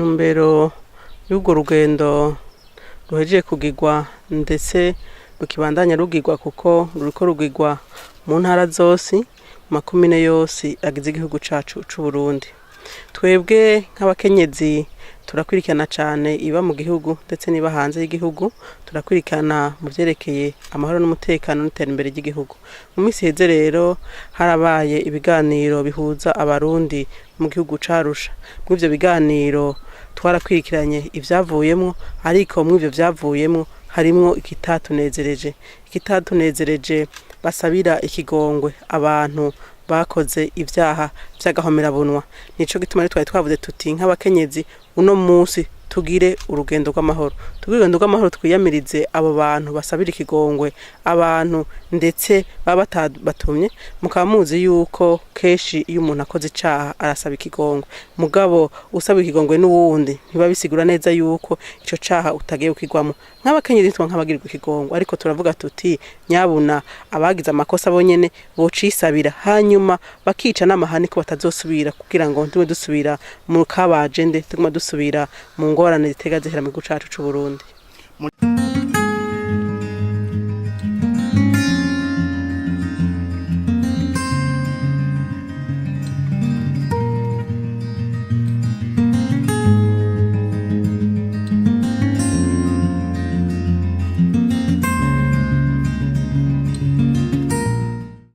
intumbero y'urwo rugendo ruhejeje kugirwa ndetse rukibandanya rugirwa kuko ruriko rugirwa mu ntara zose makumyabiri yose agize igihugu cacu c'u Burundi. Twebwe nk'abakenyezi turakurikirana cyane iba mu gihugu ndetse niba hanze y'igihugu, turakurikirana mu vyerekeye amahoro n'umutekano n'iterambere ry'igihugu. Mu minsi heze rero harabaye ibiganiro bihuza abarundi mu gihugu carusha. Muri ivyo biganiro twarakurikiranye ivyavuyemwo, ariko mu ivyo vyavuyemwo harimwo ikitatunezereje basabira ikigongwe abantu bakoze ivyaha vy'agahomerabunwa. Nico gituma ari twari twavuze tuti nk'abakenyezi uno munsi tugire urugendo rw'amahoro, twiyamirize abo bantu basabira ikigongwe abantu ndetse baba batumye. Mukaba muzi yuko keshi iyo umuntu akoze icaha arasaba ikigongwe, mugabo usaba ikigongwe n'uwundi ntibabisigura neza yuko ico caha utagiye ukigwamo. Nk'abakenyezi twa nk'abagirirwa ikigongwe, ariko turavuga tuti nyabuna abagize amakosa bonyene bocisabira hanyuma bakica n'amahani ko batazosubira, kugira ngo ntiwe dusubira mu kabajende tuguma dusubira mu ngorane zitega zihera mu gihugu cacu c'u Burundi.